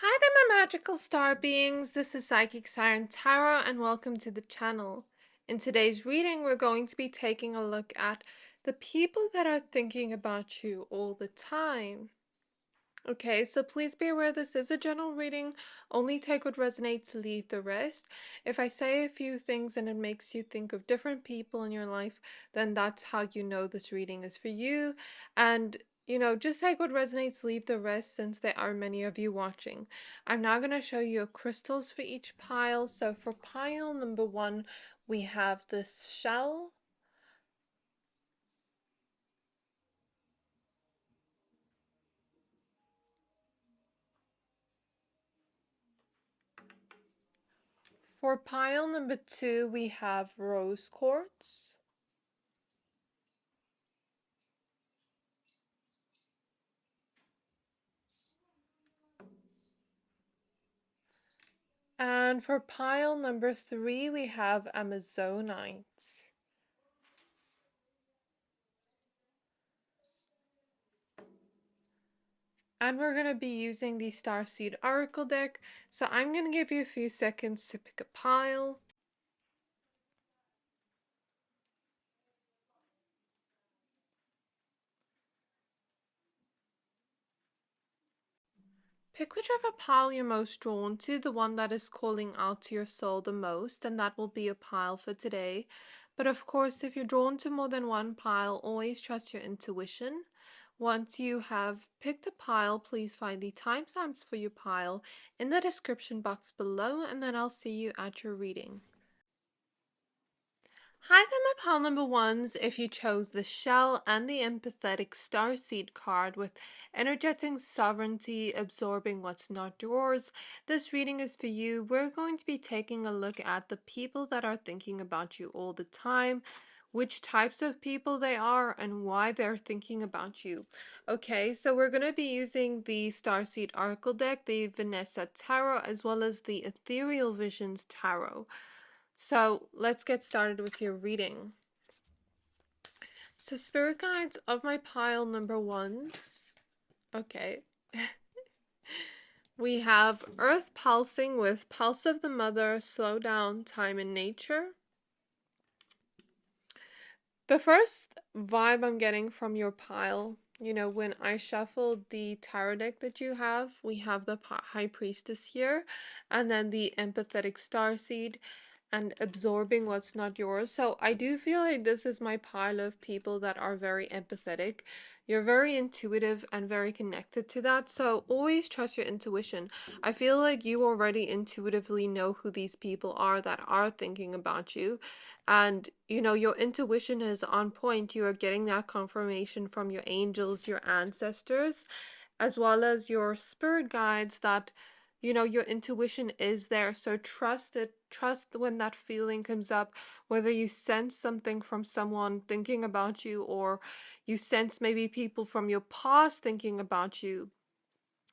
Hi there, my magical star beings. This is Psychic Siren Tarot, and welcome to the channel. In today's reading, we're going to be taking a look at the people that are thinking about you all the time. Okay, so please be aware this is a general reading. Only take what resonates, leave the rest. If I say a few things and it makes you think of different people in your life, then that's how you know this reading is for you. And just take what resonates, leave the rest, since there are many of you watching. I'm now going to show you crystals for each pile. So for pile number 1, we have this shell. For pile number 2, we have rose quartz. And for pile number 3, we have Amazonite. And we're going to be using the Starseed Oracle deck. So I'm going to give you a few seconds to pick a pile. Pick whichever pile you're most drawn to, the one that is calling out to your soul the most, and that will be a pile for today. But of course, if you're drawn to more than one pile, always trust your intuition. Once you have picked a pile, please find the timestamps for your pile in the description box below, and then I'll see you at your reading. Hi there, my pile number 1s. If you chose the shell and the empathetic starseed card with energetic sovereignty, absorbing what's not yours, this reading is for you. We're going to be taking a look at the people that are thinking about you all the time, which types of people they are, and why they're thinking about you. Okay, so we're going to be using the Starseed Oracle deck, the Vanessa Tarot, as well as the Ethereal Visions Tarot. So let's get started with your reading. So spirit guides of my pile number 1s. Okay. We have Earth pulsing with Pulse of the Mother, Slow Down, Time in Nature. The first vibe I'm getting from your pile, when I shuffled the tarot deck that you have, we have the High Priestess here, and then the Empathetic Starseed, and absorbing what's not yours. So I do feel like this is my pile of people that are very empathetic. You're very intuitive and very connected to that. So always trust your intuition. I feel like you already intuitively know who these people are that are thinking about you. And your intuition is on point. You are getting that confirmation from your angels, your ancestors, as well as your spirit guides that your intuition is there. So trust it. Trust when that feeling comes up, whether you sense something from someone thinking about you, or you sense maybe people from your past thinking about you,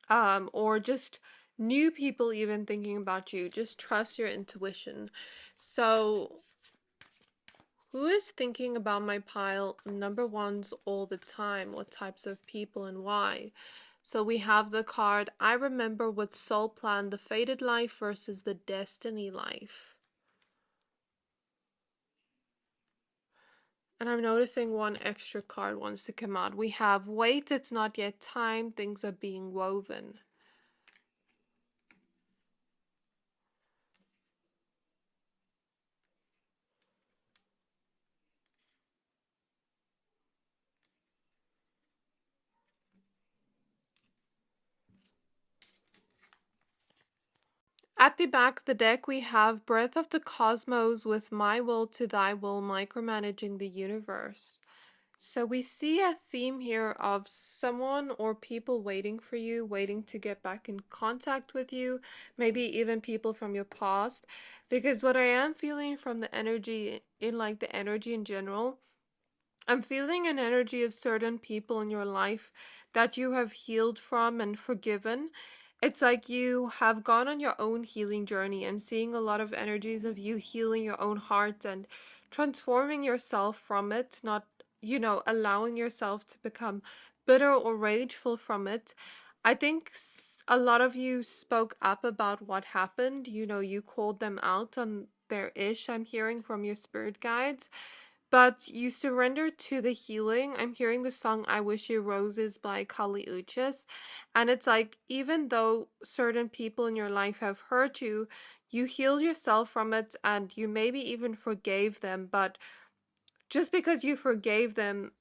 or just new people even thinking about you. Just trust your intuition. So who is thinking about my pile number 1s all the time? What types of people and why? So we have the card, I remember with soul plan, the fated life versus the destiny life. And I'm noticing one extra card wants to come out. We have wait, it's not yet time, things are being woven. At the back of the deck, we have Breath of the Cosmos with My Will to Thy Will, micromanaging the universe. So we see a theme here of someone or people waiting for you, waiting to get back in contact with you, maybe even people from your past. Because what I am feeling from the energy, the energy in general, I'm feeling an energy of certain people in your life that you have healed from and forgiven. It's like you have gone on your own healing journey. I'm seeing a lot of energies of you healing your own heart and transforming yourself from it, not, allowing yourself to become bitter or rageful from it. I think a lot of you spoke up about what happened. You know, you called them out on their ish, I'm hearing from your spirit guides. But you surrendered to the healing. I'm hearing the song I Wish You Roses by Kali Uchis. And it's like, even though certain people in your life have hurt you, you healed yourself from it and you maybe even forgave them. But just because you forgave them,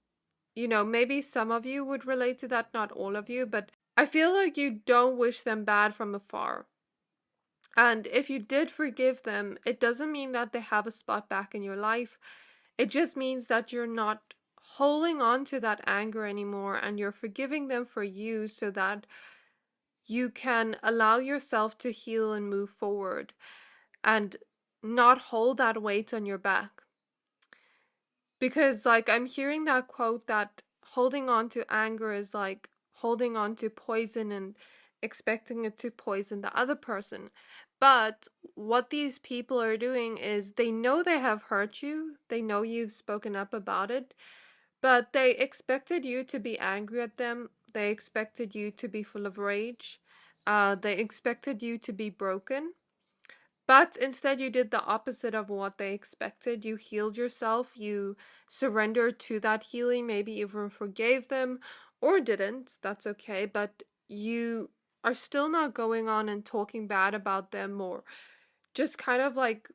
you know, maybe some of you would relate to that, not all of you, but I feel like you don't wish them bad from afar. And if you did forgive them, it doesn't mean that they have a spot back in your life. It just means that you're not holding on to that anger anymore and you're forgiving them for you so that you can allow yourself to heal and move forward and not hold that weight on your back. Because, like, I'm hearing that quote that holding on to anger is like holding on to poison and expecting it to poison the other person. But what these people are doing is they know they have hurt you, they know you've spoken up about it, but they expected you to be angry at them, they expected you to be full of rage, they expected you to be broken. But instead, you did the opposite of what they expected. You healed yourself, you surrendered to that healing, maybe even forgave them or didn't. That's okay. But you are still not going on and talking bad about them or just kind of like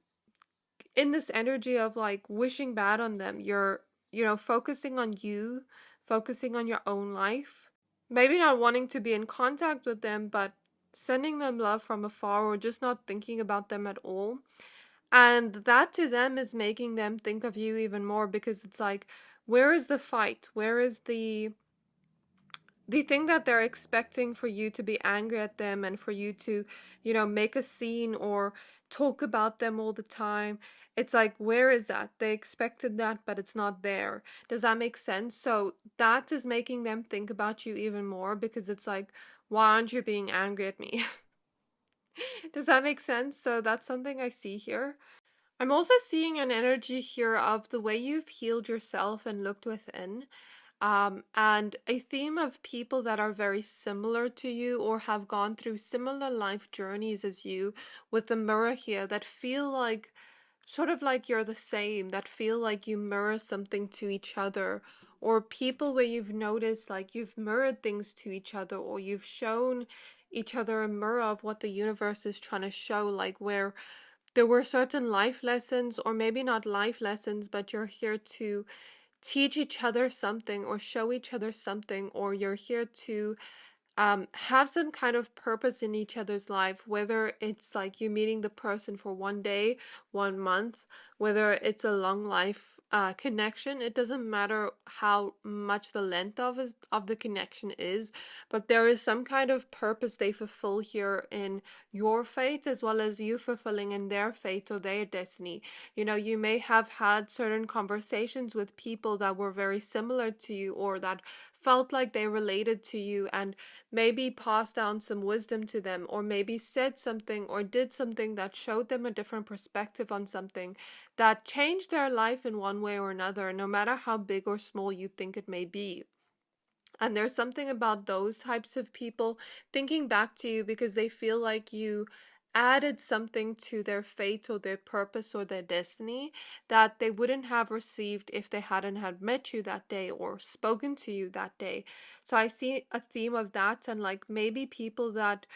in this energy of like wishing bad on them. You're, you know, focusing on you, focusing on your own life. Maybe not wanting to be in contact with them, but sending them love from afar or just not thinking about them at all. And that to them is making them think of you even more because it's like, where is the fight? Where is the thing that they're expecting for you to be angry at them and for you to, you know, make a scene or talk about them all the time? It's like, where is that? They expected that, but it's not there. Does that make sense? So that is making them think about you even more because it's like, why aren't you being angry at me? Does that make sense? So that's something I see here. I'm also seeing an energy here of the way you've healed yourself and looked within. And a theme of people that are very similar to you or have gone through similar life journeys as you with the mirror here that feel like sort of like you're the same, that feel like you mirror something to each other, or people where you've noticed like you've mirrored things to each other, or you've shown each other a mirror of what the universe is trying to show, like where there were certain life lessons, or maybe not life lessons, but you're here to teach each other something or show each other something, or you're here to have some kind of purpose in each other's life, whether it's like you meeting the person for one day, 1 month, whether it's a long life connection. It doesn't matter how much the length of the connection is, but there is some kind of purpose they fulfill here in your fate as well as you fulfilling in their fate or their destiny. You know, you may have had certain conversations with people that were very similar to you or that felt like they related to you and maybe passed down some wisdom to them, or maybe said something or did something that showed them a different perspective on something that changed their life in one way or another, no matter how big or small you think it may be. And there's something about those types of people thinking back to you because they feel like you added something to their fate or their purpose or their destiny that they wouldn't have received if they hadn't had met you that day or spoken to you that day. So I see a theme of that, and like maybe people that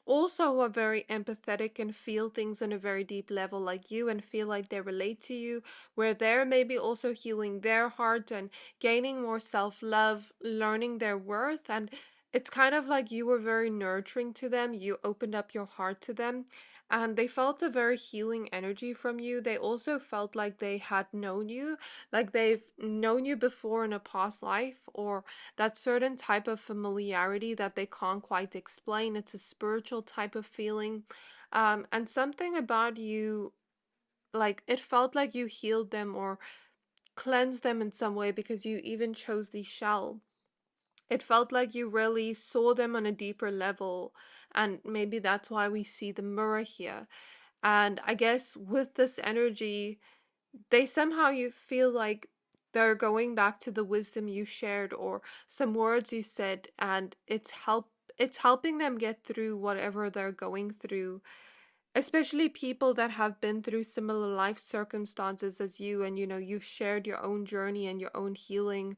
also are very empathetic and feel things on a very deep level like you and feel like they relate to you, where they're maybe also healing their heart and gaining more self-love, learning their worth. And it's kind of like you were very nurturing to them, you opened up your heart to them, and they felt a very healing energy from you. They also felt like they had known you, like they've known you before in a past life, or that certain type of familiarity that they can't quite explain. It's a spiritual type of feeling. And something about you, like it felt like you healed them or cleansed them in some way because you even chose the shell. It felt like you really saw them on a deeper level. And maybe that's why we see the mirror here. And I guess with this energy, they somehow you feel like they're going back to the wisdom you shared or some words you said, and it's helping them get through whatever they're going through, especially people that have been through similar life circumstances as you, and you've shared your own journey and your own healing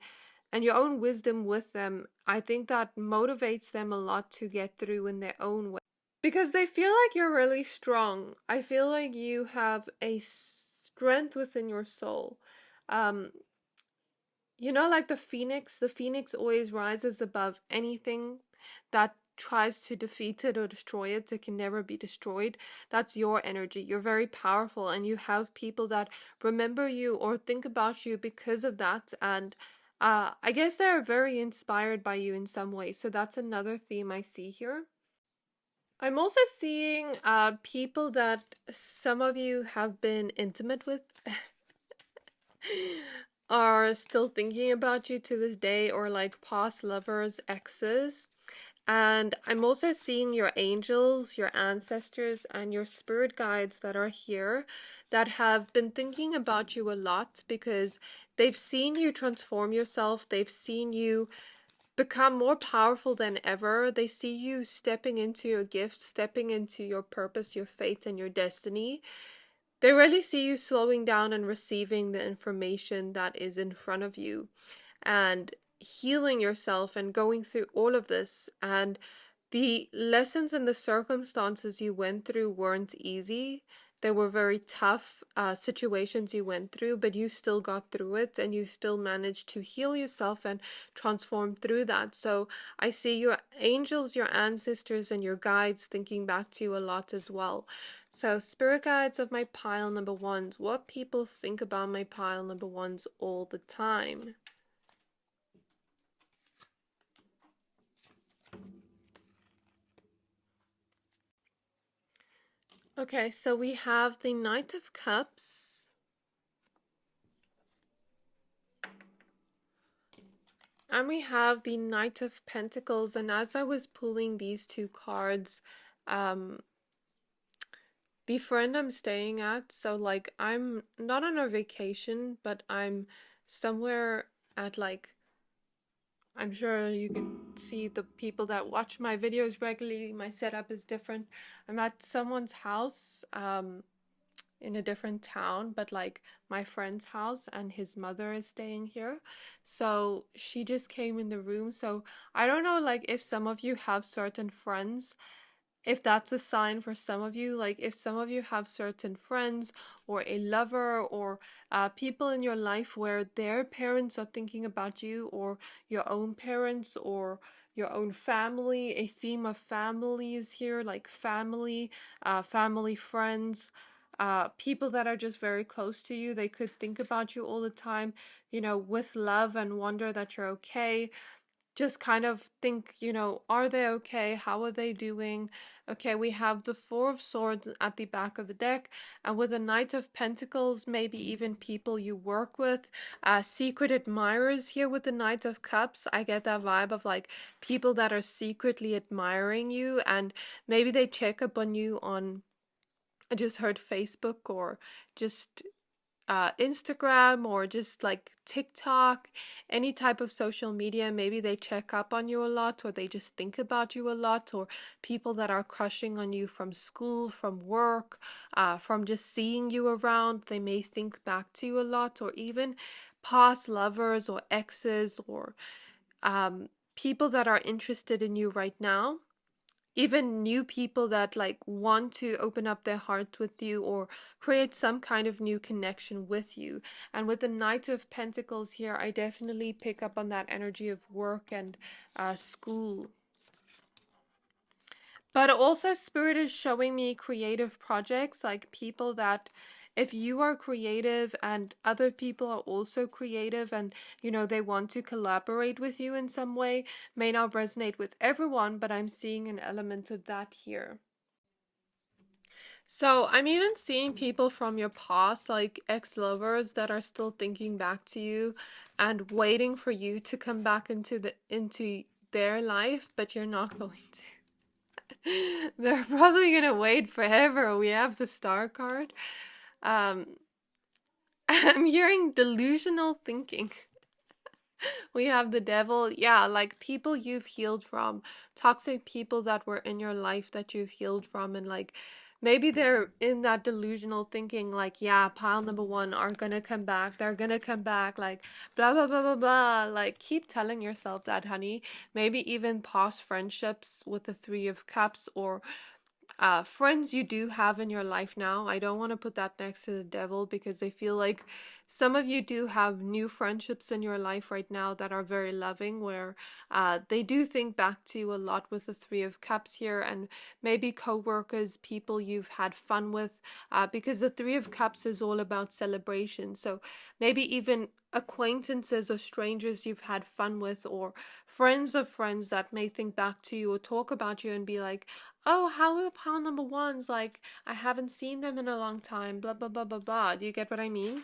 and your own wisdom with them. I think that motivates them a lot to get through in their own way because they feel like you're really strong. I feel like you have a strength within your soul. Um, like the phoenix always rises above anything that tries to defeat it or destroy it. It can never be destroyed. That's your energy. You're very powerful, and you have people that remember you or think about you because of that. And I guess they're very inspired by you in some way. So that's another theme I see here. I'm also seeing people that some of you have been intimate with are still thinking about you to this day, or like past lovers, exes. And I'm also seeing your angels, your ancestors, and your spirit guides that are here that have been thinking about you a lot because they've seen you transform yourself. They've seen you become more powerful than ever. They see you stepping into your gift, stepping into your purpose, your fate, and your destiny. They really see you slowing down and receiving the information that is in front of you and healing yourself and going through all of this. And the lessons and the circumstances you went through weren't easy. They were very tough situations you went through, but you still got through it and you still managed to heal yourself and transform through that. So I see your angels, your ancestors, and your guides thinking back to you a lot as well. So, spirit guides of my pile number ones. What people think about my pile number ones all the time. Okay, so we have the Knight of Cups. And we have the Knight of Pentacles. And as I was pulling these two cards, the friend I'm staying at, so like I'm not on a vacation, but I'm somewhere at like, I'm sure you can see the people that watch my videos regularly. My setup is different. I'm at someone's house, in a different town, but like my friend's house, and his mother is staying here. So she just came in the room. So I don't know, like if some of you have certain friends, if that's a sign for some of you, like if some of you have certain friends or a lover or people in your life where their parents are thinking about you, or your own parents or your own family. A theme of family is here, like family, family, friends, people that are just very close to you. They could think about you all the time, with love, and wonder that you're okay. Just kind of think, are they okay? How are they doing? Okay, we have the Four of Swords at the back of the deck, and with the Knight of Pentacles, maybe even people you work with, secret admirers here with the Knight of Cups. I get that vibe of like people that are secretly admiring you, and maybe they check up on you on, I just heard Facebook, or just Instagram, or just like TikTok, any type of social media. Maybe they check up on you a lot, or they just think about you a lot, or people that are crushing on you from school, from work, from just seeing you around. They may think back to you a lot, or even past lovers or exes, or people that are interested in you right now, even new people that like want to open up their heart with you or create some kind of new connection with you. And with the Knight of Pentacles here, I definitely pick up on that energy of work and school. But also Spirit is showing me creative projects, like people that, if you are creative and other people are also creative, and they want to collaborate with you in some way, may not resonate with everyone, but I'm seeing an element of that here. So I'm even seeing people from your past, like ex-lovers, that are still thinking back to you and waiting for you to come back into their life, but you're not going to. They're probably gonna wait forever. We have the Star card. Um, I'm hearing delusional thinking. We have the devil. Yeah, like people you've healed from, toxic people that were in your life that you've healed from, and like maybe they're in that delusional thinking, like, yeah, pile number one are gonna come back. They're gonna come back, like, blah, blah, blah, blah, blah. Like, keep telling yourself that, honey. Maybe even past friendships with the Three of Cups, or friends you do have in your life now. I don't want to put that next to the devil, because I feel like some of you do have new friendships in your life right now that are very loving, where they do think back to you a lot with the Three of Cups here, and maybe co-workers, people you've had fun with, because the Three of Cups is all about celebration. So maybe even acquaintances or strangers you've had fun with, or friends of friends that may think back to you or talk about you and be like, oh, how are pile number ones? Like, I haven't seen them in a long time, blah, blah, blah, blah, blah. Do you get what I mean?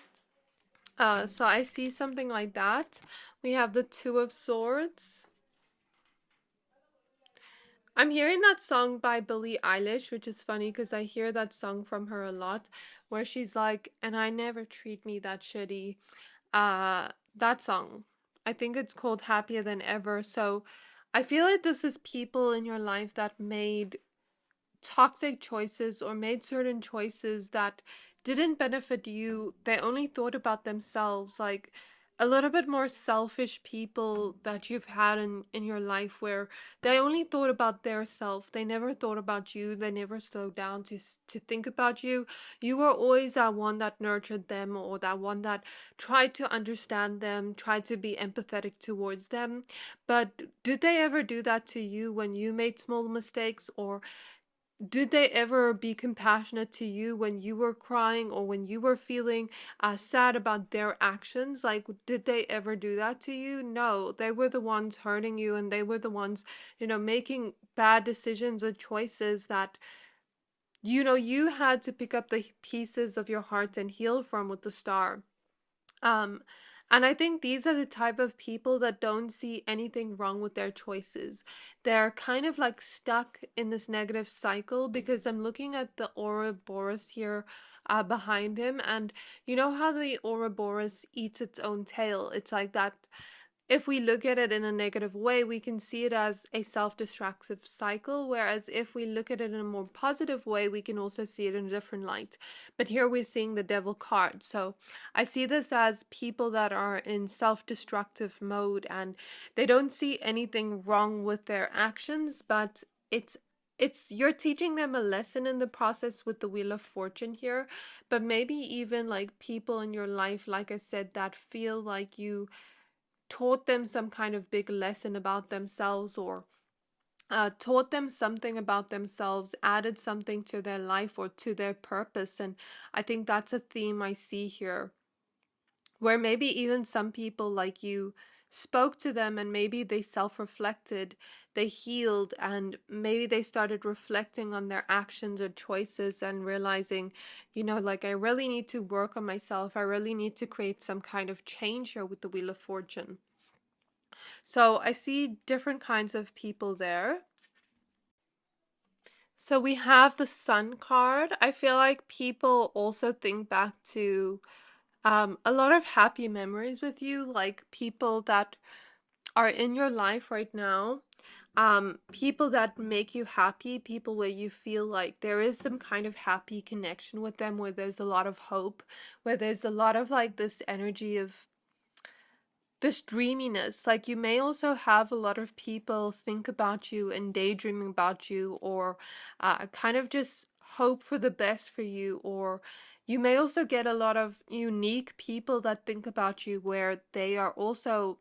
So I see something like that. We have the Two of Swords. I'm hearing that song by Billie Eilish, which is funny because I hear that song from her a lot, where she's like, and I never treat me that shitty. That song. I think it's called Happier Than Ever. So I feel like this is people in your life that made toxic choices or made certain choices that didn't benefit you. They only thought about themselves, like a little bit more selfish people that you've had in your life, where they only thought about their self. They never thought about you. They never slowed down to think about you. You were always that one that nurtured them, or that one that tried to understand them, tried to be empathetic towards them. But did they ever do that to you when you made small mistakes? Or did they ever be compassionate to you when you were crying, or when you were feeling sad about their actions? Like, did they ever do that to you? No, they were the ones hurting you, and they were the ones, making bad decisions or choices that, you had to pick up the pieces of your heart and heal from with the star. Um, and I think these are the type of people that don't see anything wrong with their choices. They're kind of like stuck in this negative cycle, because I'm looking at the Ouroboros here behind him, and you know how the Ouroboros eats its own tail? It's like that. If we look at it in a negative way, we can see it as a self-destructive cycle, whereas if we look at it in a more positive way, we can also see it in a different light. But here we're seeing the devil card. So I see this as people that are in self-destructive mode, and they don't see anything wrong with their actions, but it's you're teaching them a lesson in the process with the Wheel of Fortune here. But maybe even like people in your life, like I said, that feel like you taught them some kind of big lesson about themselves, or taught them something about themselves, added something to their life or to their purpose. And I think that's a theme I see here, where maybe even some people like you spoke to them, and maybe they self-reflected, they healed, and maybe they started reflecting on their actions or choices and realizing, like, I really need to work on myself. I really need to create some kind of change here with the Wheel of Fortune. So I see different kinds of people there. So we have the Sun card. I feel like people also think back to a lot of happy memories with you, like people that are in your life right now. People that make you happy, people where you feel like there is some kind of happy connection with them, where there's a lot of hope, where there's a lot of like this energy of this dreaminess. Like, you may also have a lot of people think about you and daydreaming about you, or kind of just hope for the best for you. Or you may also get a lot of unique people that think about you, where they are also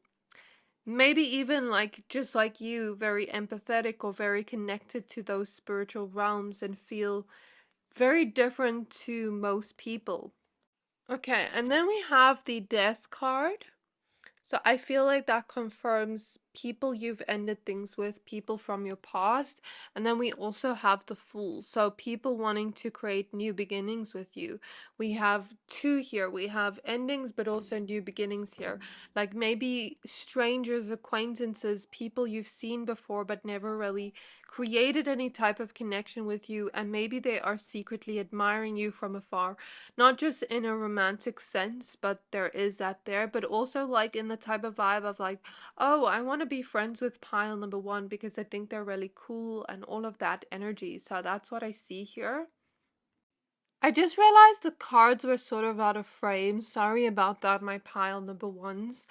maybe even like just like you, very empathetic or very connected to those spiritual realms, and feel very different to most people. Okay, and then we have the Death card. So I feel like that confirms people you've ended things with, people from your past. And then we also have the Fool. So people wanting to create new beginnings with you. We have two here. We have endings, but also new beginnings here. Like maybe strangers, acquaintances, people you've seen before, but never really created any type of connection with you. And maybe they are secretly admiring you from afar. Not just in a romantic sense, but there is that there, but also like in the type of vibe of like, oh, I want to be friends with pile number one because I think they're really cool and all of that energy. So that's what I see here. I just realized the cards were sort of out of frame. Sorry about that, my pile number ones.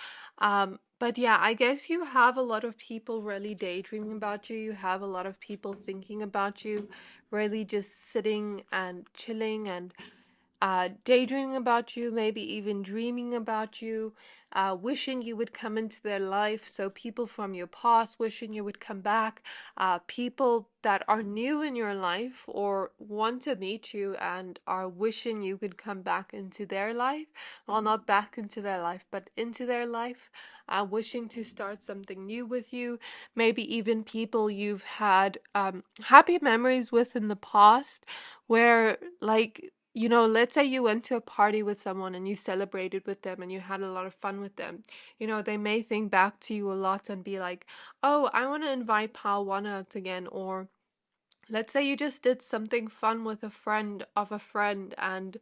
But yeah, I guess you have a lot of people really daydreaming about you. You have a lot of people thinking about you, really just sitting and chilling and daydreaming about you, maybe even dreaming about you, wishing you would come into their life. So, people from your past wishing you would come back, people that are new in your life or want to meet you and are wishing you could come back into their life. Well, not back into their life, but into their life. Wishing to start something new with you, maybe even people you've had happy memories with in the past, where, like, let's say you went to a party with someone and you celebrated with them and you had a lot of fun with them. They may think back to you a lot and be like, oh, I want to invite Pal One out again. Or let's say you just did something fun with a friend of a friend and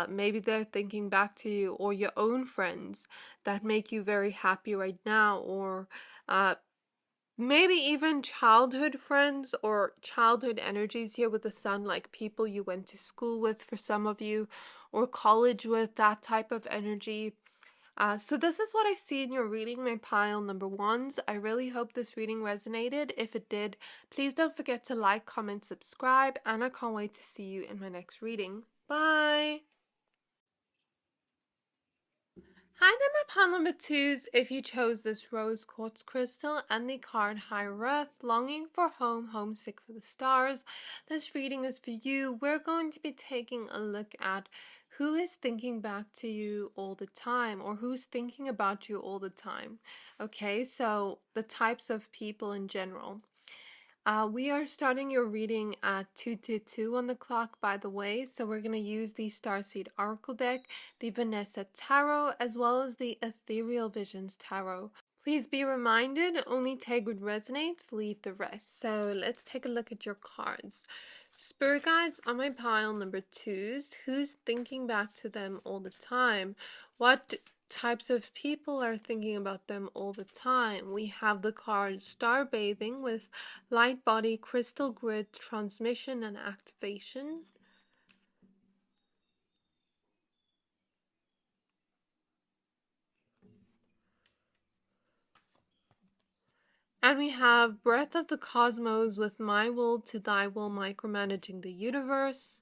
maybe they're thinking back to you, or your own friends that make you very happy right now, or uh, maybe even childhood friends or childhood energies here with the sun, like people you went to school with for some of you, or college with, that type of energy. So this is what I see in your reading, my pile number ones. I really hope this reading resonated. If it did, please don't forget to like, comment, subscribe, and I can't wait to see you in my next reading. Bye! Hi there, my pile number twos. If you chose this rose quartz crystal and the card High Wrath, longing for home, homesick for the stars, this reading is for you. We're going to be taking a look at who is thinking back to you all the time, or who's thinking about you all the time. Okay, so the types of people in general. We are starting your reading at 222 on the clock, by the way, so we're going to use the Starseed Oracle deck, the Vanessa Tarot, as well as the Ethereal Visions Tarot. Please be reminded, only take what resonates, leave the rest. So let's take a look at your cards. Spirit guides on my pile number twos. Who's thinking back to them all the time? What types of people are thinking about them all the time? We have the card Star Bathing with Light Body, Crystal Grid, Transmission, and Activation. And we have Breath of the Cosmos with My Will to Thy Will, Micromanaging the Universe.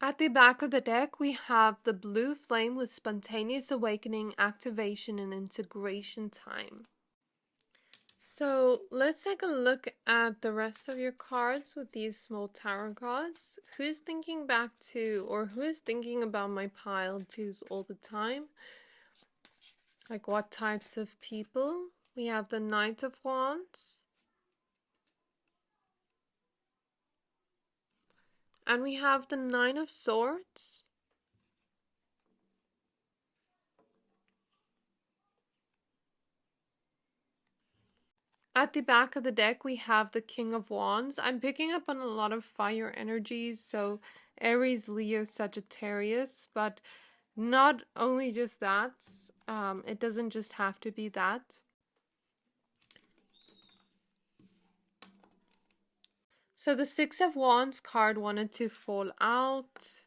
At the back of the deck, we have the Blue Flame with Spontaneous Awakening, Activation, and Integration Time. So let's take a look at the rest of your cards with these small tarot cards. Who's thinking back to, or who is thinking about my pile twos all the time? Like what types of people? We have the Knight of Wands. And we have the Nine of Swords. At the back of the deck, we have the King of Wands. I'm picking up on a lot of fire energies, so Aries, Leo, Sagittarius, but not only just that. It doesn't just have to be that. So the Six of Wands card wanted to fall out.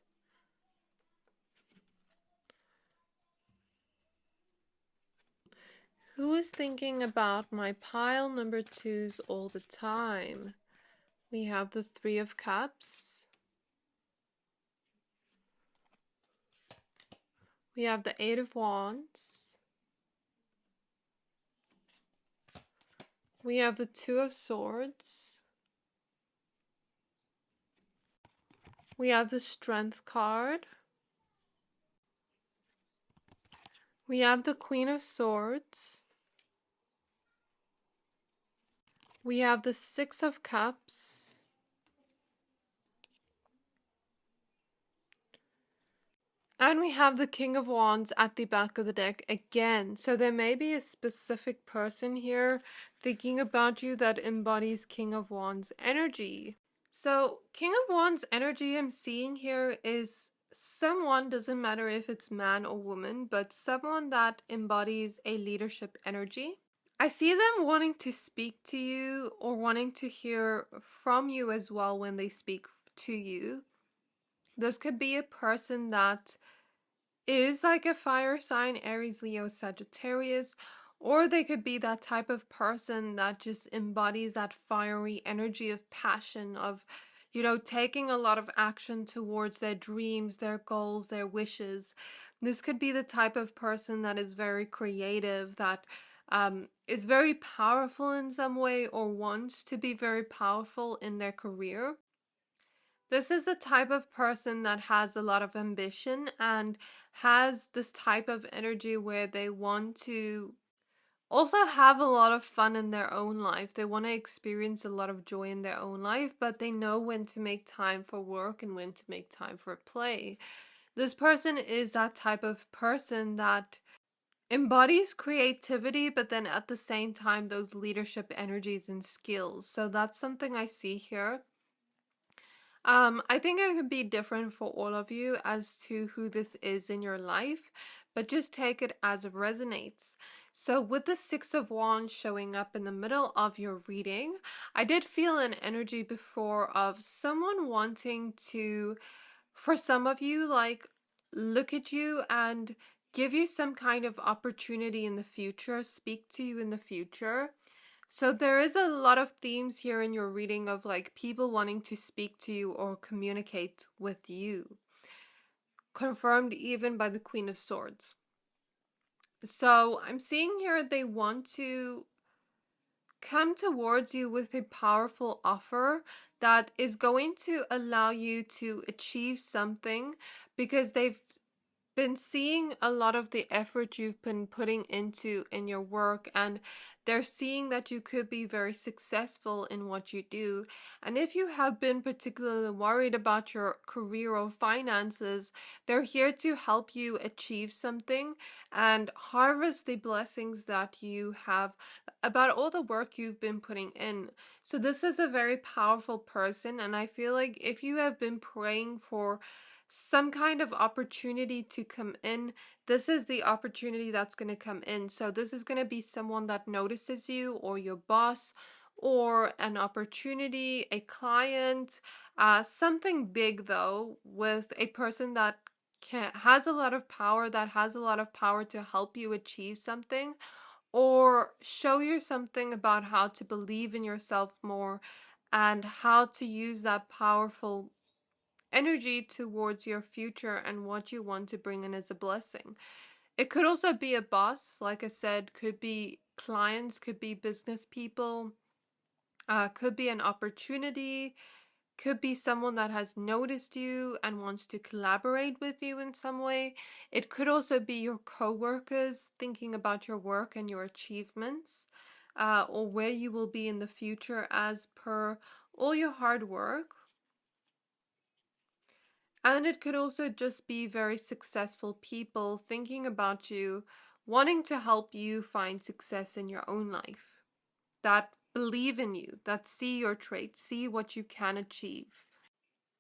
Who is thinking about my pile number twos all the time? We have the Three of Cups. We have the Eight of Wands. We have the Two of Swords. We have the Strength card. We have the Queen of Swords. We have the Six of Cups. And we have the King of Wands at the back of the deck again. So there may be a specific person here thinking about you that embodies King of Wands energy. So King of Wands energy I'm seeing here is someone, doesn't matter if it's man or woman, but someone that embodies a leadership energy. I see them wanting to speak to you or wanting to hear from you as well when they speak to you. This could be a person that is like a fire sign, Aries, Leo, Sagittarius, or they could be that type of person that just embodies that fiery energy of passion, of, taking a lot of action towards their dreams, their goals, their wishes. This could be the type of person that is very creative, that is very powerful in some way or wants to be very powerful in their career. This is the type of person that has a lot of ambition and has this type of energy where they want to also have a lot of fun in their own life. They want to experience a lot of joy in their own life, but they know when to make time for work and when to make time for play. This person is that type of person that embodies creativity, but then at the same time, those leadership energies and skills. So that's something I see here. I think it could be different for all of you as to who this is in your life, but just take it as it resonates. So with the Six of Wands showing up in the middle of your reading, I did feel an energy before of someone wanting to, for some of you, like look at you and give you some kind of opportunity in the future, speak to you in the future. So there is a lot of themes here in your reading of like people wanting to speak to you or communicate with you. Confirmed even by the Queen of Swords. So I'm seeing here they want to come towards you with a powerful offer that is going to allow you to achieve something because they've been seeing a lot of the effort you've been putting into in your work, and they're seeing that you could be very successful in what you do. And if you have been particularly worried about your career or finances, they're here to help you achieve something and harvest the blessings that you have about all the work you've been putting in. So this is a very powerful person, and I feel like if you have been praying for some kind of opportunity to come in, this is the opportunity that's going to come in. So this is going to be someone that notices you, or your boss, or an opportunity, a client, something big though, with a person that has a lot of power, that has a lot of power to help you achieve something or show you something about how to believe in yourself more and how to use that powerful energy towards your future and what you want to bring in as a blessing. It could also be a boss, like I said, could be clients, could be business people, could be an opportunity, could be someone that has noticed you and wants to collaborate with you in some way. It could also be your co-workers thinking about your work and your achievements, or where you will be in the future as per all your hard work. And it could also just be very successful people thinking about you, wanting to help you find success in your own life, that believe in you, that see your traits, see what you can achieve.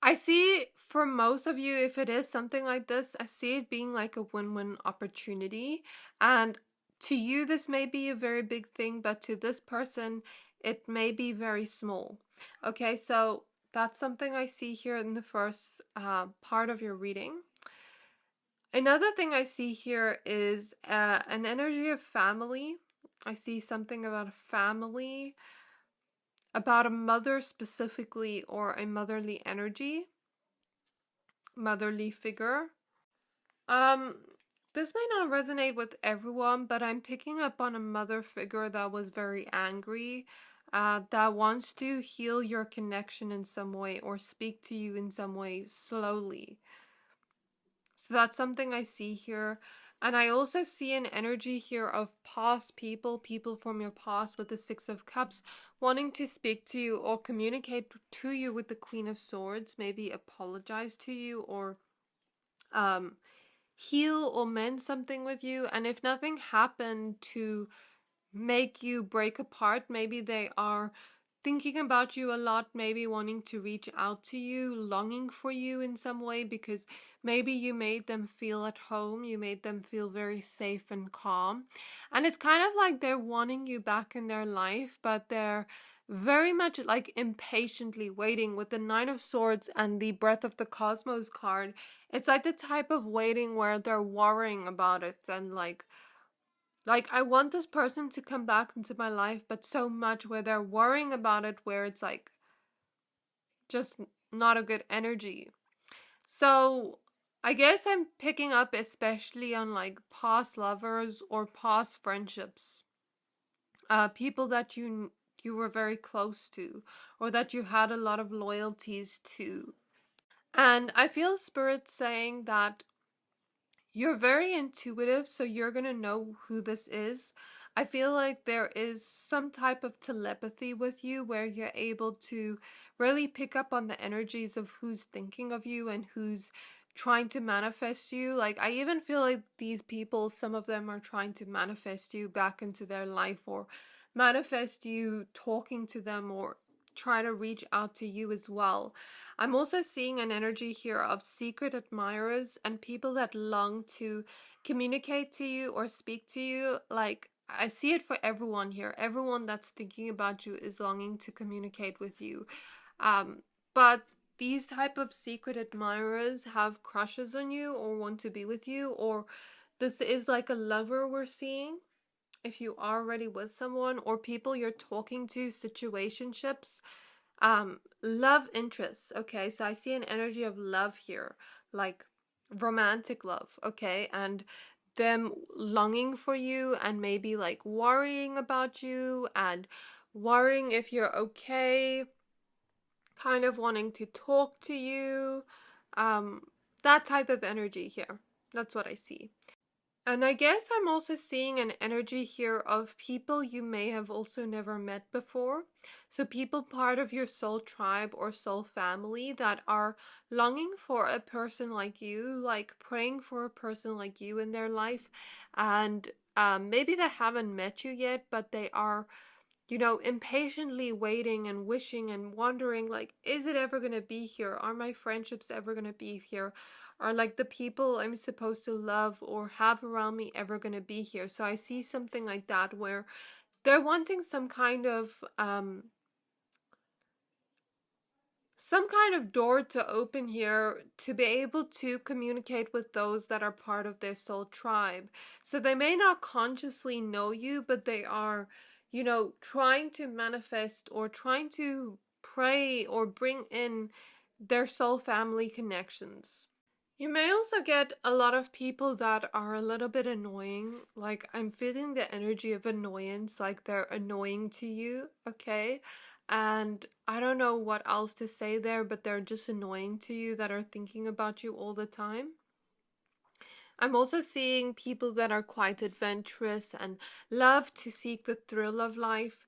I see for most of you, if it is something like this, I see it being like a win-win opportunity. And to you, this may be a very big thing, but to this person, it may be very small. Okay, so that's something I see here in the first part of your reading. Another thing I see here is an energy of family. I see something about a family, about a mother specifically, or a motherly energy, motherly figure. Um, this may not resonate with everyone, but I'm picking up on a mother figure that was very angry, that wants to heal your connection in some way or speak to you in some way slowly. So that's something I see here. And I also see an energy here of past people, people from your past with the Six of Cups wanting to speak to you or communicate to you with the Queen of Swords, maybe apologize to you or um heal or mend something with you. And if nothing happened to make you break apart, maybe they are thinking about you a lot, maybe wanting to reach out to you, longing for you in some way because maybe you made them feel at home, you made them feel very safe and calm. And it's kind of like they're wanting you back in their life, but they're very much like impatiently waiting with the Nine of Swords and the Breath of the Cosmos card. It's like the type of waiting where they're worrying about it and like, I want this person to come back into my life, but so much where they're worrying about it, where it's like just not a good energy. So, I guess I'm picking up especially on like past lovers or past friendships, people that you were very close to, or that you had a lot of loyalties to. And I feel spirit saying that you're very intuitive, so you're gonna know who this is. I feel like there is some type of telepathy with you where you're able to really pick up on the energies of who's thinking of you and who's trying to manifest you. Like, I even feel like these people, some of them are trying to manifest you back into their life or manifest you talking to them or try to reach out to you as well. I'm also seeing an energy here of secret admirers and people that long to communicate to you or speak to you. Like, I see it for everyone here. Everyone that's thinking about you is longing to communicate with you. But these type of secret admirers have crushes on you or want to be with you, or this is like a lover we're seeing if you are already with someone, or people you're talking to, situationships, love interests. Okay, so I see an energy of love here, like romantic love. Okay, and them longing for you and maybe like worrying about you and worrying if you're okay, kind of wanting to talk to you, um that type of energy here. That's what I see. And I guess I'm also seeing an energy here of people you may have also never met before. So, people part of your soul tribe or soul family that are longing for a person like you, like praying for a person like you in their life. And maybe they haven't met you yet, but they are, impatiently waiting and wishing and wondering, like, is it ever going to be here? Are my friendships ever going to be here? Are like the people I'm supposed to love or have around me ever going to be here? So I see something like that where they're wanting some kind of door to open here to be able to communicate with those that are part of their soul tribe. So they may not consciously know you, but they are, trying to manifest or trying to pray or bring in their soul family connections. You may also get a lot of people that are a little bit annoying. Like, I'm feeling the energy of annoyance, like they're annoying to you, okay? And I don't know what else to say there, but they're just annoying to you that are thinking about you all the time. I'm also seeing people that are quite adventurous and love to seek the thrill of life.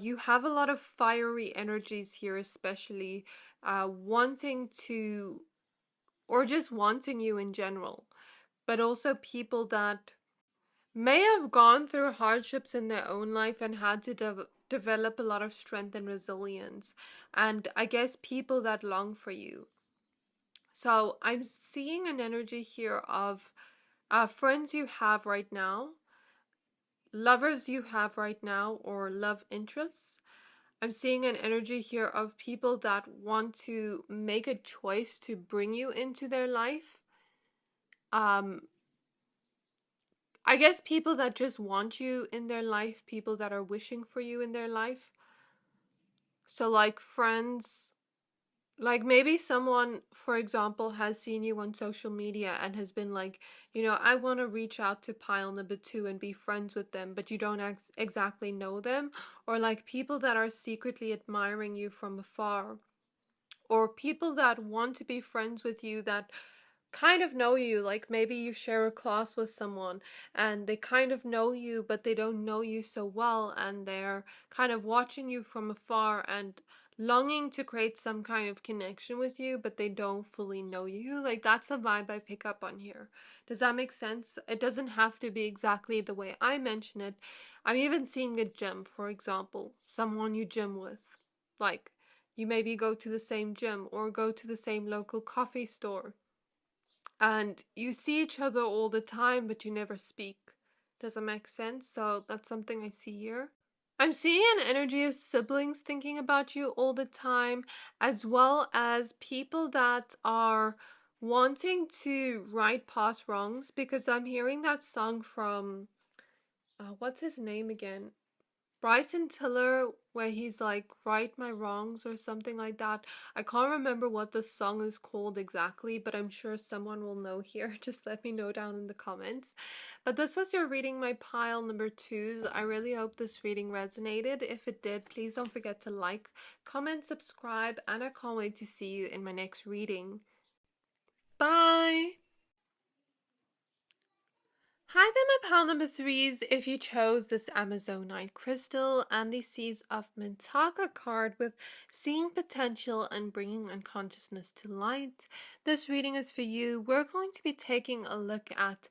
You have a lot of fiery energies here, especially wanting to or just wanting you in general, but also people that may have gone through hardships in their own life and had to develop a lot of strength and resilience. And I guess people that long for you. So I'm seeing an energy here of friends you have right now, lovers you have right now, or love interests. I'm seeing an energy here of people that want to make a choice to bring you into their life. Um, I guess people that just want you in their life, people that are wishing for you in their life. So, like friends, like maybe someone, for example, has seen you on social media and has been like, I want to reach out to pile number two and be friends with them, but you don't exactly know them. Or like people that are secretly admiring you from afar. Or people that want to be friends with you that kind of know you. Like maybe you share a class with someone and they kind of know you, but they don't know you so well, and they're kind of watching you from afar and longing to create some kind of connection with you, but they don't fully know you. Like that's the vibe I pick up on here. Does that make sense? It doesn't have to be exactly the way I mention it. I'm even seeing a gym, for example, someone you gym with. Like you maybe go to the same gym or go to the same local coffee store and you see each other all the time, but you never speak. Does that make sense? So that's something I see here. I'm seeing an energy of siblings thinking about you all the time, as well as people that are wanting to right past wrongs, because I'm hearing that song from, what's his name again? Bryson Tiller, where he's like, right my wrongs or something like that. I can't remember what the song is called exactly, but I'm sure someone will know here. Just let me know down in the comments. But this was your reading my pile number 2s. I really hope this reading resonated. If it did, please don't forget to like, comment, subscribe, and I can't wait to see you in my next reading. Bye! Hi there, my pile number 3s. If you chose this Amazonite crystal and the Seas of Mintaka card with seeing potential and bringing unconsciousness to light, this reading is for you. We're going to be taking a look at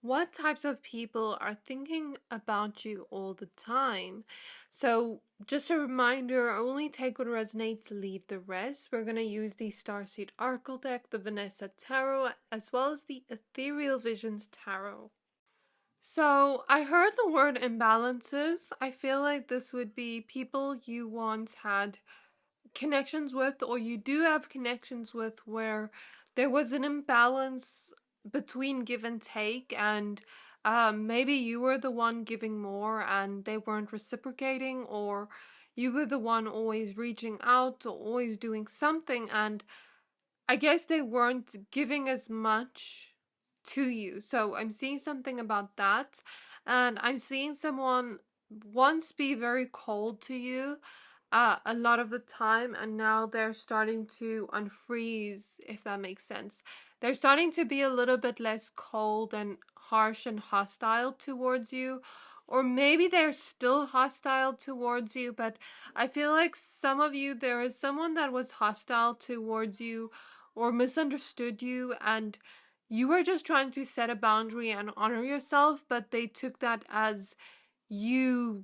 what types of people are thinking about you all the time. So just a reminder, only take what resonates, leave the rest. We're going to use the Starseed Oracle deck, the Vanessa Tarot, as well as the Ethereal Visions Tarot. So I heard the word imbalances. I feel like this would be people you once had connections with, or you do have connections with, where there was an imbalance between give and take, and maybe you were the one giving more and they weren't reciprocating, or you were the one always reaching out or always doing something, and I guess they weren't giving as much to you. So I'm seeing something about that. And I'm seeing someone once be very cold to you a lot of the time, and now they're starting to unfreeze, if that makes sense. They're starting to be a little bit less cold and harsh and hostile towards you. Or maybe they're still hostile towards you, but I feel like some of you, there is someone that was hostile towards you or misunderstood you, and you were just trying to set a boundary and honor yourself, but they took that as you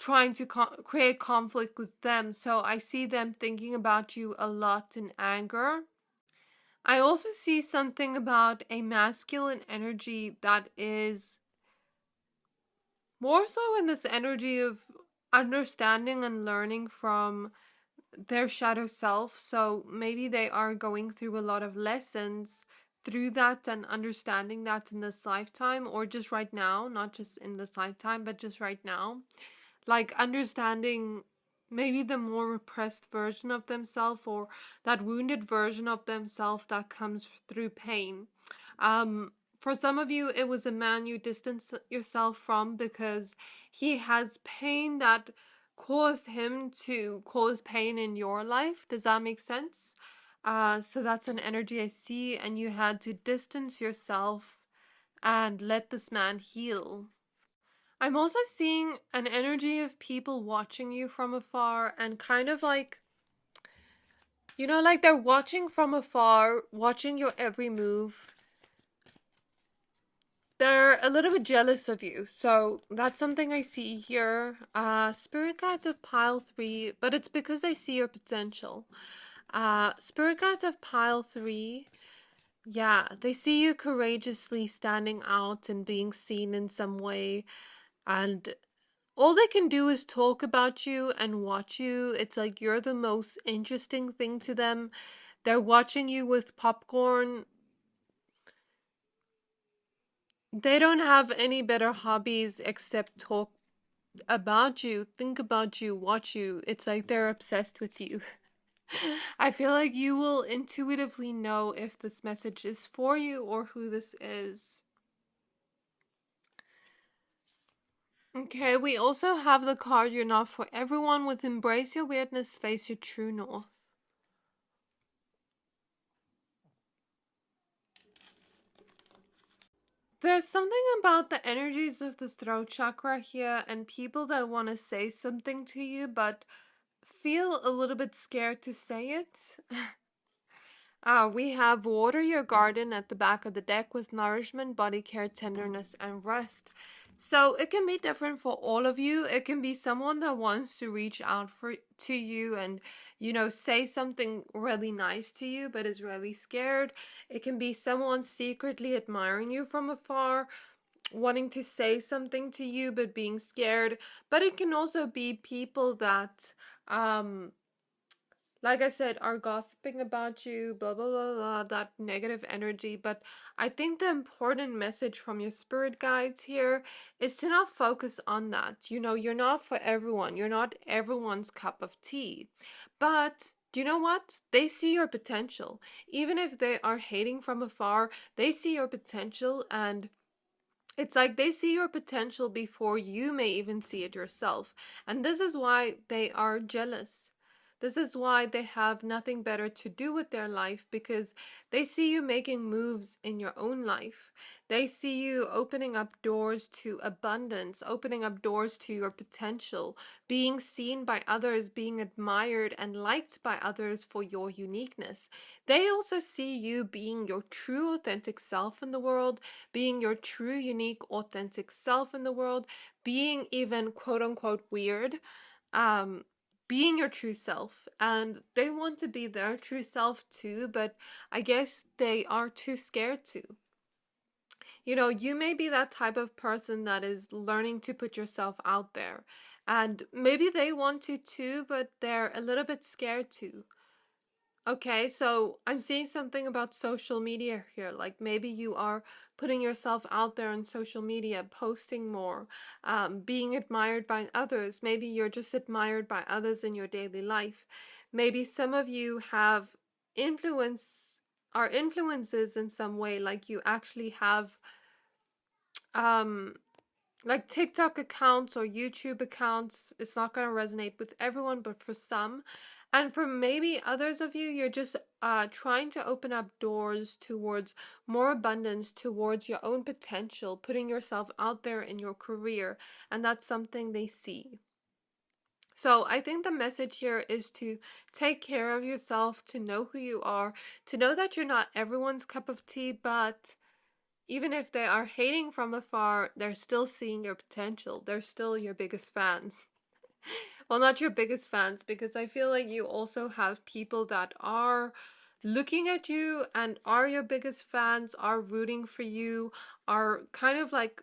trying to create conflict with them. So I see them thinking about you a lot in anger. I also see something about a masculine energy that is more so in this energy of understanding and learning from their shadow self. So maybe they are going through a lot of lessons through that and understanding that in this lifetime, or just right now, not just in this lifetime, but just right now. Like understanding maybe the more repressed version of themselves, or that wounded version of themselves that comes through pain. For some of you, it was a man you distance yourself from because he has pain that caused him to cause pain in your life. Does that make sense? So that's an energy I see, and you had to distance yourself and let this man heal. I'm also seeing an energy of people watching you from afar and kind of like, like they're watching from afar, watching your every move. They're a little bit jealous of you. So that's something I see here. Spirit guides of pile 3, but it's because I see your potential. Spirit guides of pile 3. Yeah, they see you courageously standing out and being seen in some way, and all they can do is talk about you and watch you. It's like you're the most interesting thing to them. They're watching you with popcorn. They don't have any better hobbies except talk about you, think about you, watch you. It's like they're obsessed with you. I feel like you will intuitively know if this message is for you or who this is. Okay, we also have the card You're Not For Everyone with Embrace Your Weirdness, Face Your True North. There's something about the energies of the throat chakra here and people that want to say something to you but feel a little bit scared to say it. We have water your garden at the back of the deck with nourishment, body care, tenderness, and rest. So it can be different for all of you. It can be someone that wants to reach out to you and, say something really nice to you, but is really scared. It can be someone secretly admiring you from afar, wanting to say something to you, but being scared. But it can also be people that, like I said, are gossiping about you, blah, blah, blah, blah, that negative energy. But I think the important message from your spirit guides here is to not focus on that. You're not for everyone, you're not everyone's cup of tea. But do you know what? They see your potential. Even if they are hating from afar, they see your potential, and it's like they see your potential before you may even see it yourself. And this is why they are jealous. This is why they have nothing better to do with their life, because they see you making moves in your own life. They see you opening up doors to abundance, opening up doors to your potential, being seen by others, being admired and liked by others for your uniqueness. They also see you being your true, authentic self in the world, being your true, unique, authentic self in the world, being even quote unquote weird, um, being your true self. And they want to be their true self too, but I guess they are too scared to. You may be that type of person that is learning to put yourself out there. And maybe they want to too, but they're a little bit scared to. Okay, so I'm seeing something about social media here. Like maybe you are putting yourself out there on social media, posting more, being admired by others. Maybe you're just admired by others in your daily life. Maybe some of you have influence, are influences in some way, like you actually have um like TikTok accounts or YouTube accounts. It's not going to resonate with everyone, but for some. And for maybe others of you, you're just trying to open up doors towards more abundance, towards your own potential, putting yourself out there in your career. And that's something they see. So I think the message here is to take care of yourself, to know who you are, to know that you're not everyone's cup of tea, but even if they are hating from afar, they're still seeing your potential. They're still your biggest fans. Well, not your biggest fans, because I feel like you also have people that are looking at you and are your biggest fans, are rooting for you, are kind of like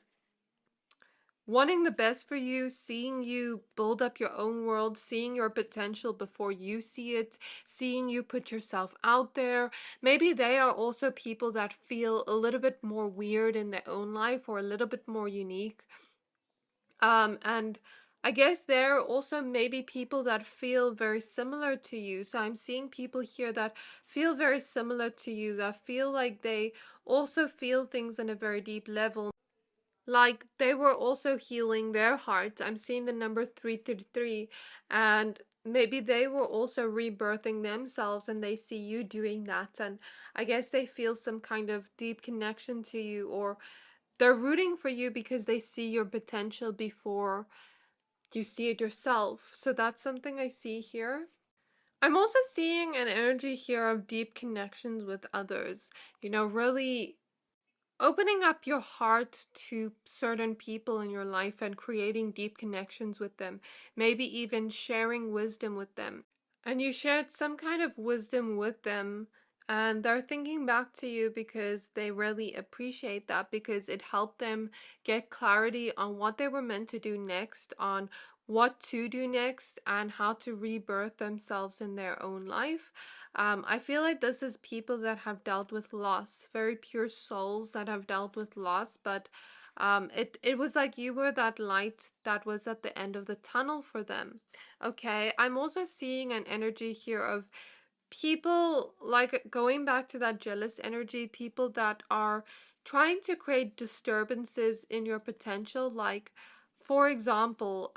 wanting the best for you, seeing you build up your own world, seeing your potential before you see it, seeing you put yourself out there. Maybe they are also people that feel a little bit more weird in their own life or a little bit more unique. And I guess there are also maybe people that feel very similar to you. So I'm seeing people here that feel very similar to you, that feel like they also feel things on a very deep level. Like they were also healing their hearts. I'm seeing the number 333, and maybe they were also rebirthing themselves and they see you doing that. And I guess they feel some kind of deep connection to you, or they're rooting for you because they see your potential before you see it yourself. So that's something I see here. I'm also seeing an energy here of deep connections with others. Really opening up your heart to certain people in your life and creating deep connections with them, maybe even sharing wisdom with them. And you shared some kind of wisdom with them, and they're thinking back to you because they really appreciate that, because it helped them get clarity on what they were meant to do next, on what to do next, and how to rebirth themselves in their own life. I feel like this is people that have dealt with loss, very pure souls that have dealt with loss, but it was like you were that light that was at the end of the tunnel for them. Okay, I'm also seeing an energy here of people, like going back to that jealous energy, people that are trying to create disturbances in your potential. Like, for example,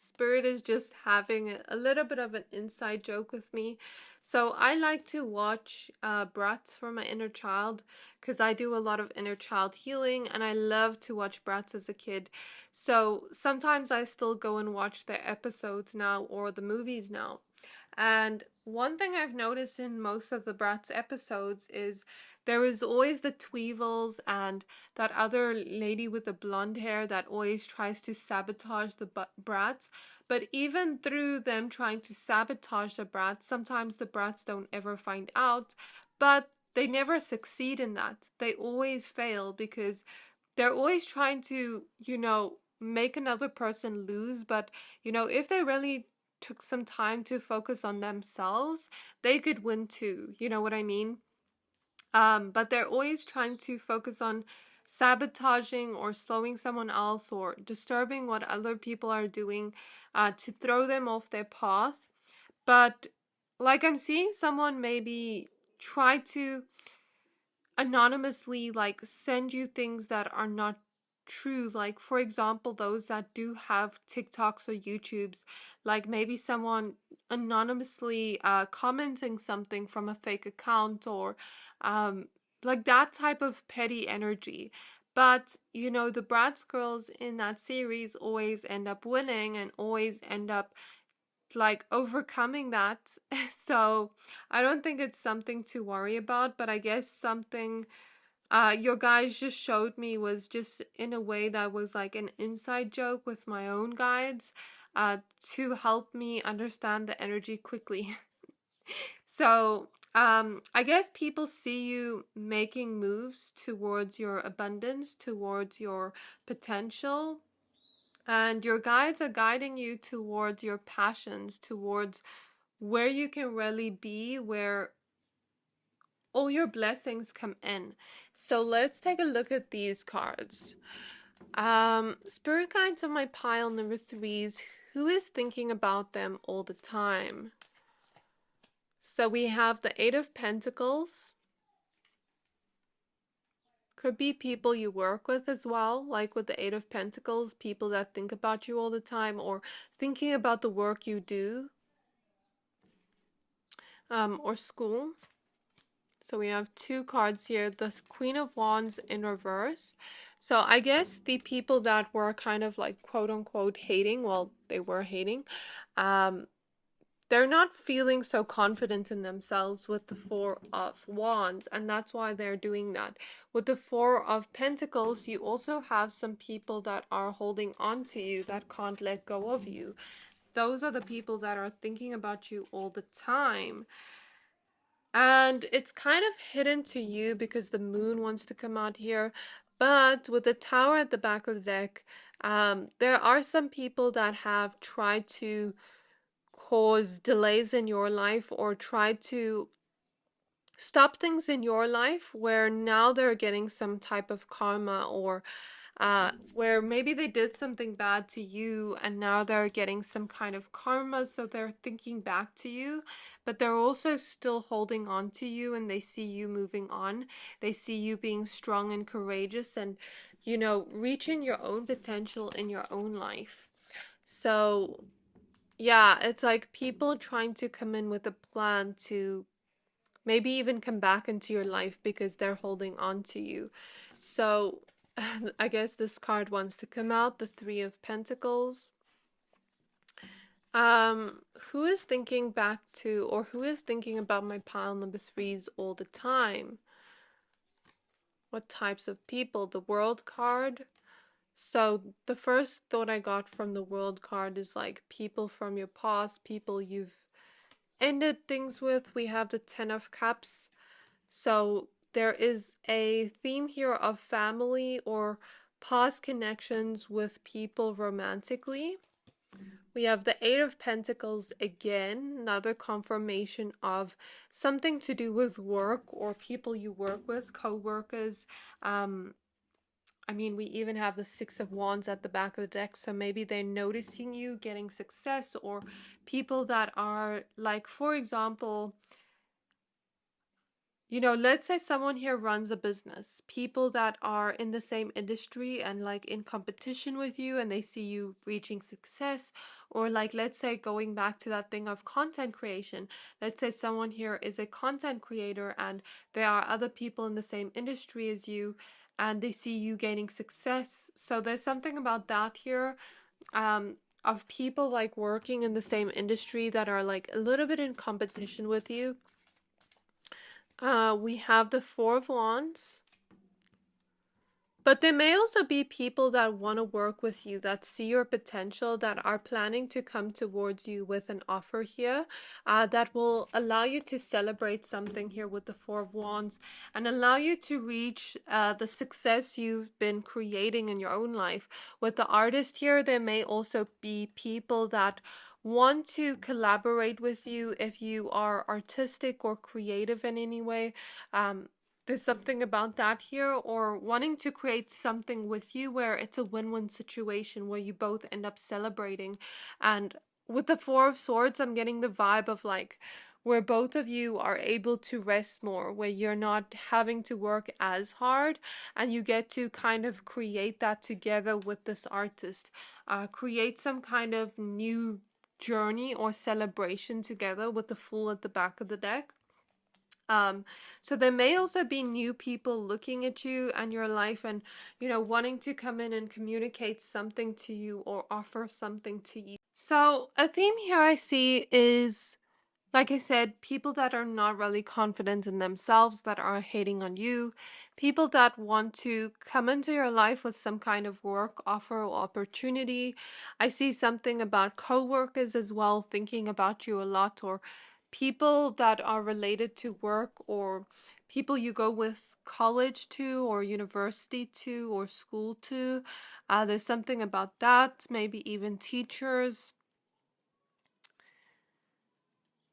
Spirit is just having a little bit of an inside joke with me. So I like to watch Bratz for my inner child because I do a lot of inner child healing and I love to watch Bratz as a kid. So sometimes I still go and watch their episodes now or the movies now. And one thing I've noticed in most of the Bratz episodes is there is always the Tweevils and that other lady with the blonde hair that always tries to sabotage the Bratz. But even through them trying to sabotage the Bratz, sometimes the Bratz don't ever find out, but they never succeed in that. They always fail because they're always trying to, make another person lose. But, if they really took some time to focus on themselves, they could win too. You know what I mean? But they're always trying to focus on sabotaging or slowing someone else or disturbing what other people are doing to throw them off their path. But like I'm seeing someone maybe try to anonymously like send you things that are not true, like for example those that do have TikToks or YouTubes, like maybe someone anonymously commenting something from a fake account or like that type of petty energy. But the Bratz girls in that series always end up winning and always end up like overcoming that. So I don't think it's something to worry about, but I guess something your guys just showed me was just in a way that was like an inside joke with my own guides to help me understand the energy quickly. So I guess people see you making moves towards your abundance, towards your potential, and your guides are guiding you towards your passions, towards where you can really be, where all your blessings come in. So let's take a look at these cards. Spirit guides on my pile number threes. Who is thinking about them all the time? So we have the Eight of Pentacles. Could be people you work with as well, like with the Eight of Pentacles, people that think about you all the time or thinking about the work you do, or school. So we have two cards here, the Queen of Wands in reverse. So I guess the people that were kind of like quote unquote hating, well, they were hating, they're not feeling so confident in themselves with the Four of Wands, and that's why they're doing that. With the Four of Pentacles, you also have some people that are holding on to you, that can't let go of you. Those are the people that are thinking about you all the time. And it's kind of hidden to you because the moon wants to come out here. But with the tower at the back of the deck, there are some people that have tried to cause delays in your life or try to stop things in your life where now they're getting some type of karma, or where maybe they did something bad to you and now they're getting some kind of karma, so they're thinking back to you, but they're also still holding on to you and they see you moving on. They see you being strong and courageous and, reaching your own potential in your own life. So yeah, it's like people trying to come in with a plan to maybe even come back into your life because they're holding on to you. So I guess this card wants to come out, the Three of Pentacles. Who is thinking back to, or who is thinking about my pile number threes all the time? What types of people? The World card. So the first thought I got from the World card is like people from your past, people you've ended things with. We have the Ten of Cups. So there is a theme here of family or past connections with people romantically. We have the Eight of Pentacles again, another confirmation of something to do with work or people you work with, co-workers. We even have the Six of Wands at the back of the deck, so maybe they're noticing you getting success, or people that are like, for example, Let's say someone here runs a business, people that are in the same industry and like in competition with you, and they see you reaching success, or like, let's say, going back to that thing of content creation, let's say someone here is a content creator and there are other people in the same industry as you and they see you gaining success. So there's something about that here, um, of people like working in the same industry that are like a little bit in competition with you. We have the Four of Wands. But there may also be people that want to work with you, that see your potential, that are planning to come towards you with an offer here, that will allow you to celebrate something here with the Four of Wands and allow you to reach the success you've been creating in your own life. With the artist here, there may also be people that want to collaborate with you if you are artistic or creative in any way. There's something about that here, or wanting to create something with you where it's a win-win situation where you both end up celebrating. And with the Four of Swords, I'm getting the vibe of like where both of you are able to rest more, where you're not having to work as hard and you get to kind of create that together with this artist. Create some kind of new journey or celebration together with the Fool at the back of the deck. Um, so there may also be new people looking at you and your life and, wanting to come in and communicate something to you or offer something to you. So a theme here I see is, like I said, people that are not really confident in themselves, that are hating on you, people that want to come into your life with some kind of work offer or opportunity. I see something about co-workers as well, thinking about you a lot, or people that are related to work, or people you go with college to or university to or school to. There's something about that, maybe even teachers.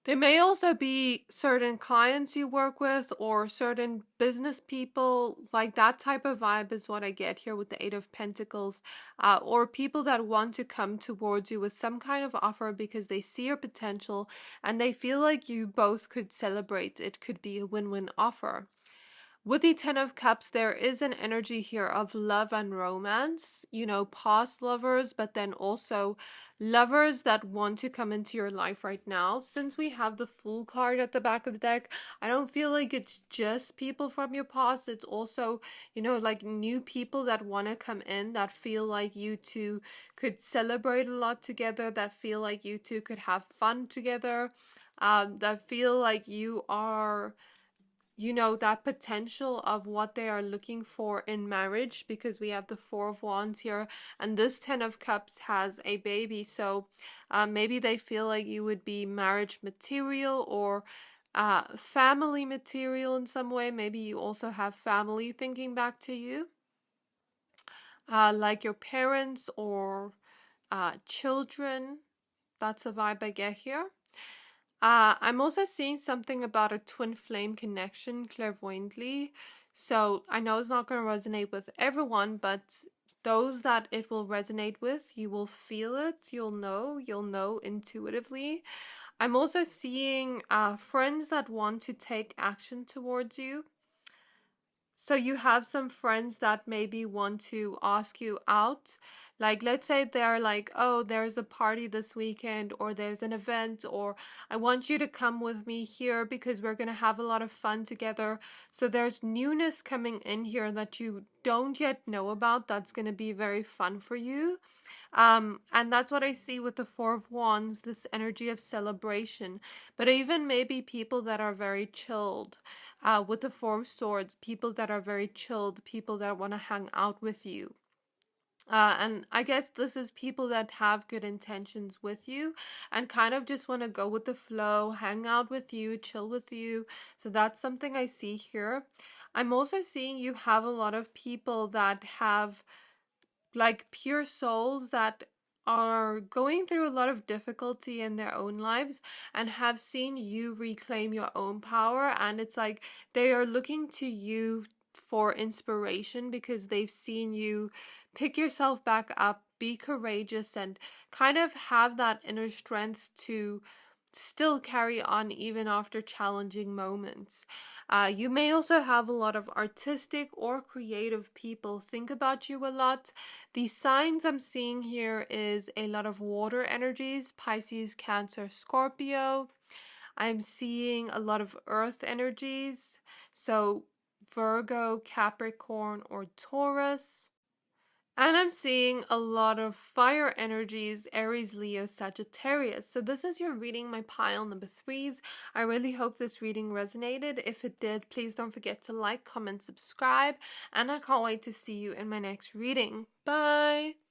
There may also be certain clients you work with or certain business people, like that type of vibe is what I get here with the Eight of Pentacles, or people that want to come towards you with some kind of offer because they see your potential and they feel like you both could celebrate. It could be a win-win offer. With the Ten of Cups, there is an energy here of love and romance, past lovers, but then also lovers that want to come into your life right now. Since we have the Fool card at the back of the deck, I don't feel like it's just people from your past. It's also, like new people that want to come in, that feel like you two could celebrate a lot together, that feel like you two could have fun together, that feel like you are, that potential of what they are looking for in marriage, because we have the Four of Wands here and this Ten of Cups has a baby. So maybe they feel like you would be marriage material or family material in some way. Maybe you also have family thinking back to you, like your parents or children. That's a vibe I get here. I'm also seeing something about a twin flame connection clairvoyantly. So I know it's not going to resonate with everyone, but those that it will resonate with, you will feel it, you'll know intuitively. I'm also seeing friends that want to take action towards you. So you have some friends that maybe want to ask you out. Like, let's say they're like, oh, there's a party this weekend, or there's an event, or I want you to come with me here because we're going to have a lot of fun together. So there's newness coming in here that you don't yet know about that's going to be very fun for you. And that's what I see with the Four of Wands, this energy of celebration. But even maybe people that are very chilled, with the Four of Swords, people that are very chilled, people that want to hang out with you. And I guess this is people that have good intentions with you and kind of just want to go with the flow, hang out with you, chill with you. So that's something I see here. I'm also seeing you have a lot of people that have like pure souls that are going through a lot of difficulty in their own lives and have seen you reclaim your own power, and it's like they are looking to you for inspiration because they've seen you pick yourself back up, be courageous, and kind of have that inner strength to still carry on even after challenging moments. You may also have a lot of artistic or creative people think about you a lot. The signs I'm seeing here is a lot of water energies: Pisces, Cancer, Scorpio. I'm seeing a lot of earth energies, so Virgo, Capricorn, or Taurus. And I'm seeing a lot of fire energies: Aries, Leo, Sagittarius. So this is your reading, my pile number threes. I really hope this reading resonated. If it did, please don't forget to like, comment, subscribe, and I can't wait to see you in my next reading. Bye!